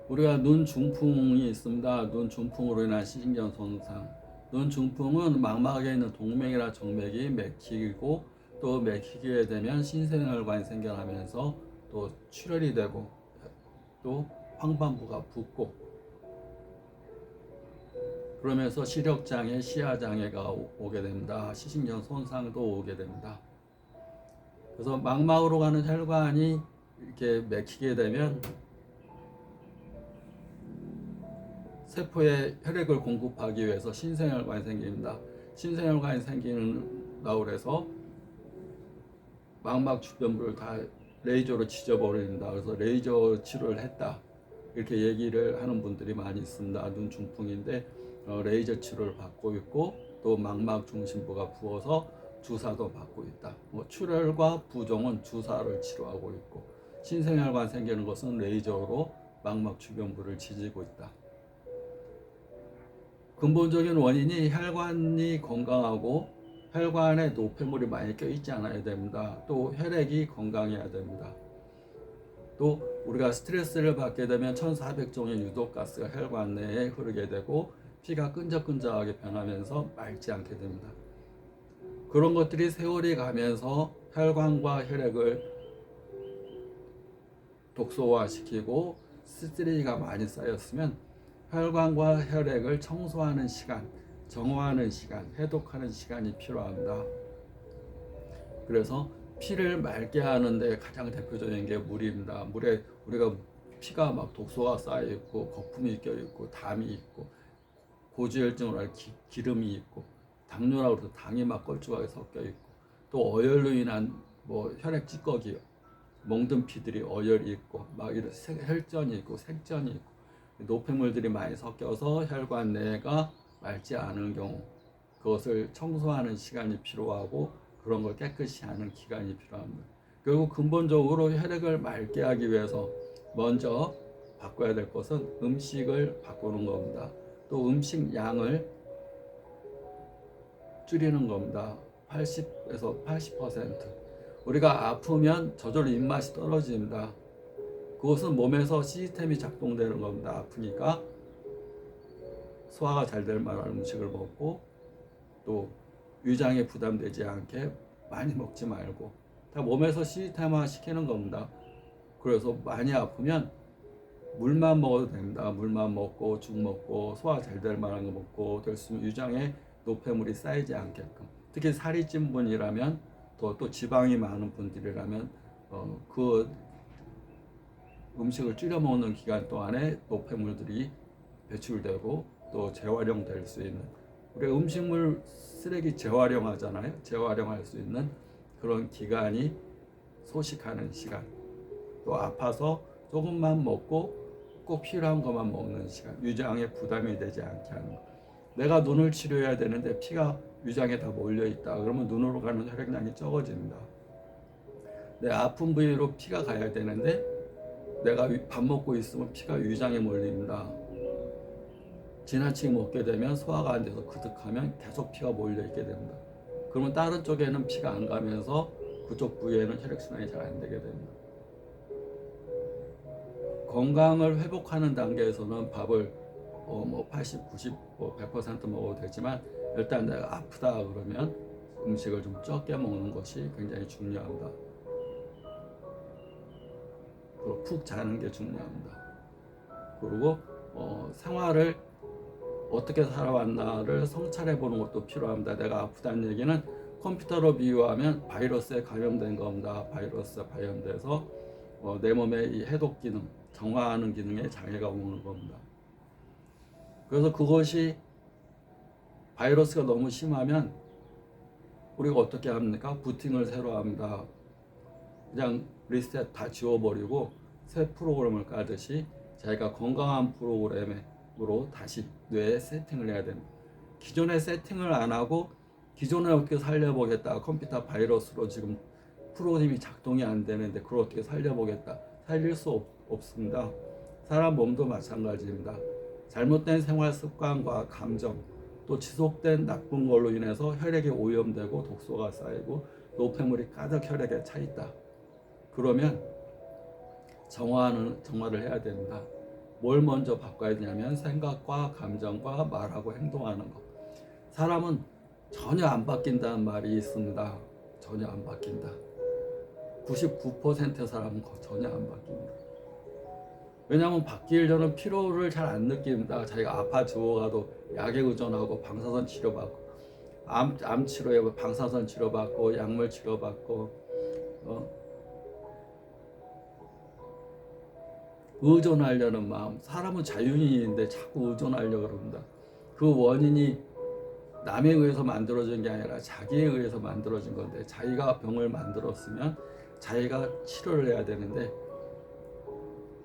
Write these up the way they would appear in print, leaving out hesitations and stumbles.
우리가 눈 중풍이 있습니다. 눈 중풍으로 인한 시신경 손상. 눈 중풍은 망막에 있는 동맥이나 정맥이 막히고 또 막히게 되면 신생혈관이 생겨나면서 또 출혈이 되고 또 황반부가 붓고 그러면서 시력장애, 시야장애가 오게 됩니다. 시신경 손상도 오게 됩니다. 그래서 망막으로 가는 혈관이 이렇게 막히게 되면 세포에 혈액을 공급하기 위해서 신생혈관이 생깁니다. 신생혈관이 생긴다고 해서 망막 주변부를 다 레이저로 지져버린다. 그래서 레이저 치료를 했다. 이렇게 얘기를 하는 분들이 많이 있습니다. 눈 중풍인데 레이저 치료를 받고 있고 또 망막 중심부가 부어서 주사도 받고 있다. 출혈과 부종은 주사를 치료하고 있고 신생혈관 생기는 것은 레이저로 망막 주변부를 지지고 있다. 근본적인 원인이 혈관이 건강하고 혈관에 노폐물이 많이 껴있지 않아야 됩니다. 또 혈액이 건강해야 됩니다. 또 우리가 스트레스를 받게 되면 1400종의 유독가스가 혈관 내에 흐르게 되고 피가 끈적끈적하게 변하면서 맑지 않게 됩니다. 그런 것들이 세월이 가면서 혈관과 혈액을 독소화시키고 쓰레기가 많이 쌓였으면 혈관과 혈액을 청소하는 시간, 정화하는 시간, 해독하는 시간이 필요합니다. 그래서 피를 맑게 하는데 가장 대표적인 게 물입니다. 물에 우리가 피가 막 독소가 쌓여 있고 거품이 껴 있고 담이 있고 고지혈증으로 할 기름이 있고 당뇨라고 해서 당이 막 걸쭉하게 섞여 있고 또 어열로 인한 뭐 혈액 찌꺼기 멍든 피들이 어열이 있고 막 이런 혈전이 있고 색전이 있고 노폐물들이 많이 섞여서 혈관 내가 맑지 않은 경우 그것을 청소하는 시간이 필요하고 그런 걸 깨끗이 하는 기간이 필요합니다. 결국 근본적으로 혈액을 맑게 하기 위해서 먼저 바꿔야 될 것은 음식을 바꾸는 겁니다. 또 음식 양을 줄이는 겁니다. 80에서 80%. 우리가 아프면 저절로 입맛이 떨어집니다. 그것은 몸에서 시스템이 작동되는 겁니다. 아프니까 소화가 잘 될 만한 음식을 먹고 또 위장에 부담되지 않게 많이 먹지 말고 다 몸에서 시스템화 시키는 겁니다. 그래서 많이 아프면 물만 먹어도 됩니다. 물만 먹고 죽 먹고 소화 잘 될 만한 거 먹고 될 수 있으면 위장에 노폐물이 쌓이지 않게끔 특히 살이 찐 분이라면 또 지방이 많은 분들이라면 그 음식을 줄여 먹는 기간 동안에 노폐물들이 배출되고 또 재활용될 수 있는 우리 음식물 쓰레기 재활용하잖아요. 재활용할 수 있는 그런 기간이 소식하는 시간 또 아파서 조금만 먹고 꼭 필요한 것만 먹는 시간 위장에 부담이 되지 않게 하는 것 내가 눈을 치료해야 되는데 피가 위장에 다 몰려있다 그러면 눈으로 가는 혈액량이 적어집니다. 내 아픈 부위로 피가 가야 되는데 내가 밥 먹고 있으면 피가 위장에 몰립니다. 지나치게 먹게 되면 소화가 안 돼서 그득하면 계속 피가 몰려있게 됩니다. 그러면 다른 쪽에는 피가 안 가면서 그쪽 부위에는 혈액순환이 잘 안 되게 됩니다. 건강을 회복하는 단계에서는 밥을 80, 90, 100% 먹어도 되지만 일단 내가 아프다 그러면 음식을 좀 적게 먹는 것이 굉장히 중요합니다. 그리고 푹 자는 게 중요합니다. 그리고 생활을 어떻게 살아왔나를 성찰해 보는 것도 필요합니다. 내가 아프다는 얘기는 컴퓨터로 비유하면 바이러스에 감염된 겁니다. 바이러스에 감염돼서 내 몸의 이 해독 기능, 정화하는 기능에 장애가 오는 겁니다. 그래서 그것이 바이러스가 너무 심하면 우리가 어떻게 합니까? 부팅을 새로 합니다. 그냥 리셋 다 지워버리고 새 프로그램을 까듯이 자기가 건강한 프로그램으로 다시 뇌에 세팅을 해야 됩니다. 기존에 세팅을 안 하고 기존에 어떻게 살려보겠다. 컴퓨터 바이러스로 지금 프로그램이 작동이 안 되는데 그걸 어떻게 살려보겠다. 살릴 수 없습니다. 사람 몸도 마찬가지입니다. 잘못된 생활 습관과 감정 또 지속된 나쁜 걸로 인해서 혈액이 오염되고 독소가 쌓이고 노폐물이 가득 혈액에 차 있다. 그러면 정화를 해야 됩니다. 뭘 먼저 바꿔야 되냐면 생각과 감정과 말하고 행동하는 거. 사람은 전혀 안 바뀐다는 말이 있습니다. 전혀 안 바뀐다. 99%의 사람은 전혀 안 바뀝니다. 왜냐하면 바뀌려는 필요를 잘 안 느낍니다. 자기가 아파 죽어가도 약에 의존하고 방사선 치료받고 암 치료에 방사선 치료받고 약물 치료받고 의존하려는 마음. 사람은 자유인인데 자꾸 의존하려고 그럽니다. 그 원인이 남에 의해서 만들어진 게 아니라 자기에 의해서 만들어진 건데, 자기가 병을 만들었으면 자기가 치료를 해야 되는데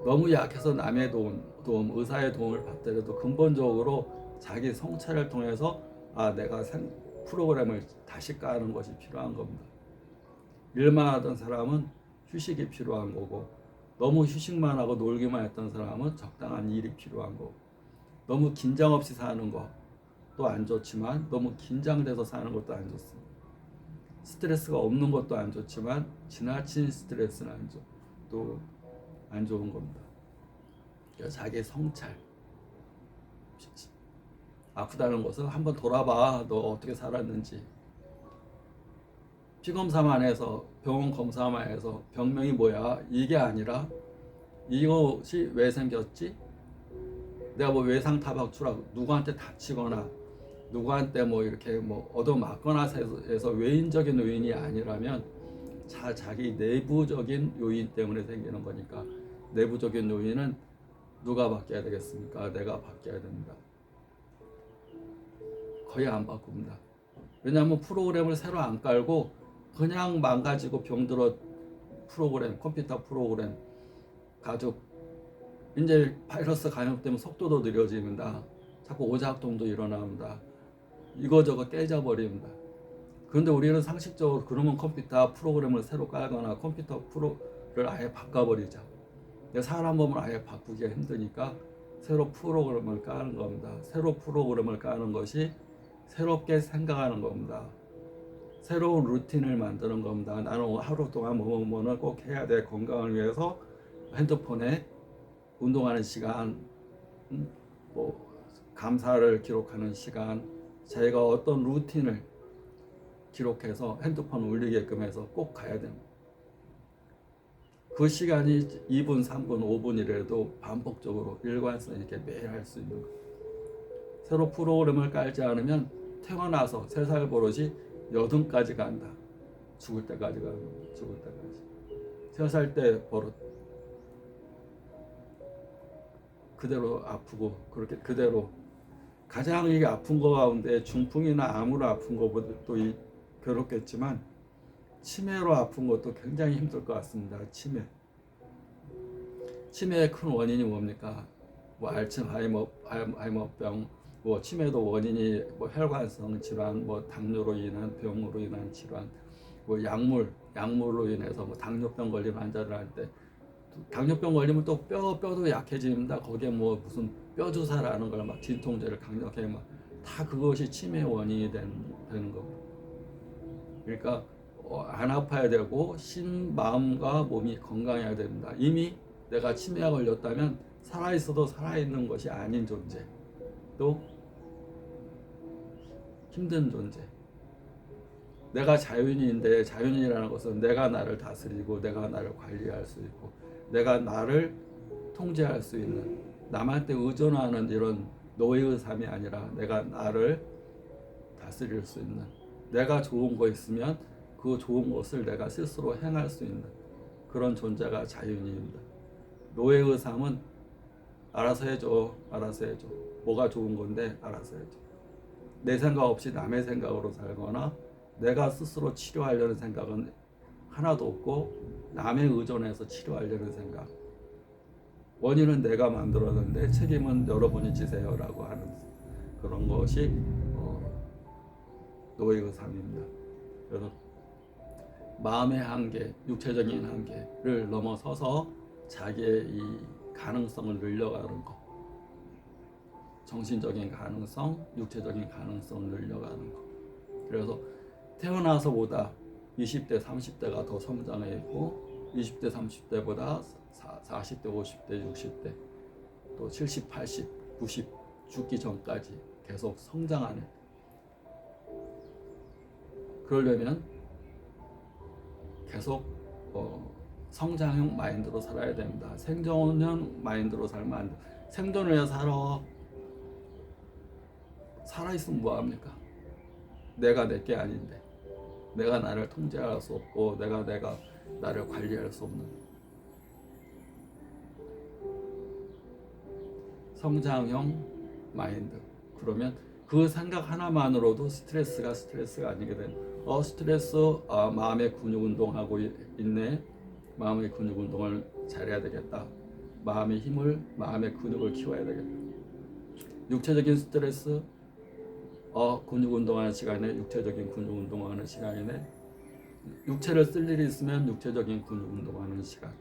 너무 약해서 남의 도움, 의사의 도움을 받더라도 근본적으로 자기 성찰을 통해서 내가 프로그램을 다시 까는 것이 필요한 겁니다. 일만 하던 사람은 휴식이 필요한 거고, 너무 휴식만 하고 놀기만 했던 사람은 적당한 일이 필요한 거고, 너무 긴장 없이 사는 것도 안 좋지만 너무 긴장돼서 사는 것도 안 좋습니다. 스트레스가 없는 것도 안 좋지만 지나친 스트레스는 또 안 좋은 겁니다. 그러니까 자기 성찰. 아프다는 것은 한번 돌아봐. 너 어떻게 살았는지. 피검사만 해서, 병원 검사만 해서 병명이 뭐야 이게 아니라, 이것이 왜 생겼지? 내가 뭐 외상 타박 추락, 누구한테 다치거나 누구한테 뭐 이렇게 뭐 얻어맞거나 해서 외인적인 요인이 아니라면 자기 내부적인 요인 때문에 생기는 거니까, 내부적인 요인은 누가 바뀌어야 되겠습니까? 내가 바뀌어야 됩니다. 거의 안 바꿉니다. 왜냐하면 프로그램을 새로 안 깔고 그냥 망가지고 병들어 프로그램, 컴퓨터 프로그램 가족, 이제 바이러스 감염되면 속도도 느려집니다. 자꾸 오작동도 일어납니다. 이거저거 깨져버립니다. 그런데 우리는 상식적으로 그러면 컴퓨터 프로그램을 새로 깔거나 컴퓨터 프로를 아예 바꿔버리자. 사람 몸을 아예 바꾸기가 힘드니까 새로 프로그램을 까는 겁니다. 새로 프로그램을 까는 것이 새롭게 생각하는 겁니다. 새로운 루틴을 만드는 겁니다. 나는 하루 동안 뭐를 꼭 해야 돼. 건강을 위해서 핸드폰에 운동하는 시간, 뭐 감사를 기록하는 시간, 자기가 어떤 루틴을 기록해서 핸드폰 울리게끔 해서 꼭 가야 됩니다. 그 시간이 2분, 3분, 5분이라도 반복적으로 일관성 있게 매일 할 수 있는 거예요. 새로 프로그램을 깔지 않으면 태어나서 3살 버릇이 80까지 간다. 죽을 때까지 가는 거예요. 죽을 때까지. 3살 때 버릇 그대로 아프고, 그렇게 그대로 가장 이게 아픈 거 가운데 중풍이나 암으로 아픈 것보다 또 괴롭겠지만 치매로 아픈 것도 굉장히 힘들 것 같습니다. 치매의 큰 원인이 뭡니까? 뭐 알츠하이머병, 뭐 치매도 원인이 뭐 혈관성 질환, 뭐 당뇨로 인한 병으로 인한 질환, 뭐 약물로 인해서 뭐 당뇨병 걸린 환자들한테, 당뇨병 걸리면 또 뼈도 약해집니다. 거기에 뭐 무슨 뼈 주사라는 걸 막 진통제를 강력하게 다 그것이 치매 원인이 되는 겁니다. 그러니까 안 아파야 되고 마음과 몸이 건강해야 됩니다. 이미 내가 치매에 걸렸다면 살아있어도 살아있는 것이 아닌 존재, 또 힘든 존재. 내가 자연인인데, 자연인이라는 것은 내가 나를 다스리고 내가 나를 관리할 수 있고 내가 나를 통제할 수 있는, 남한테 의존하는 이런 노예의 삶이 아니라 내가 나를 다스릴 수 있는, 내가 좋은 거 있으면 그 좋은 것을 내가 스스로 행할 수 있는 그런 존재가 자연인입니다. 노예의 삶은 알아서 해줘. 뭐가 좋은 건데 알아서 해줘. 내 생각 없이 남의 생각으로 살거나 내가 스스로 치료하려는 생각은 하나도 없고 남에 의존해서 치료하려는 생각. 원인은 내가 만들었는데 책임은 여러분이 지세요라고 하는 그런 것이 노예의 삶입니다. 그래서 마음의 한계, 육체적인 한계를 넘어서서 자기의 이 가능성을 늘려가는 것, 정신적인 가능성, 육체적인 가능성을 늘려가는 것. 그래서 태어나서보다 20대, 30대가 더 성장해 있고 20대, 30대보다 40대, 50대, 60대, 또 또 70, 80, 90 죽기 전까지 계속 성장하는, 그러려면 계속 성장형 마인드로 살아야 됩니다. 생존형 마인드로 살면 안 돼. 생존을 위해 살아있으면 뭐합니까? 내가 내 게 아닌데, 내가 나를 통제할 수 없고 내가 나를 관리할 수 없는 성장형 마인드. 그러면 그 생각 하나만으로도 스트레스가 아니게 되는. 스트레스, 마음의 근육 운동하고 있네. 마음의 근육 운동을 잘해야 되겠다. 마음의 근육을 키워야 되겠다. 육체적인 스트레스, 근육 운동하는 시간에 육체적인 근육 운동하는 시간이네. 육체를 쓸 일이 있으면 육체적인 근육 운동하는 시간.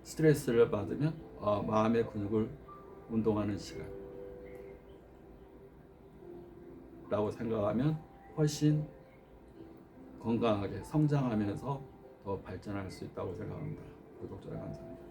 스트레스를 받으면 마음의 근육을 운동하는 시간 라고 생각하면 훨씬 건강하게 성장하면서 더 발전할 수 있다고 생각합니다. 구독자 감사합니다.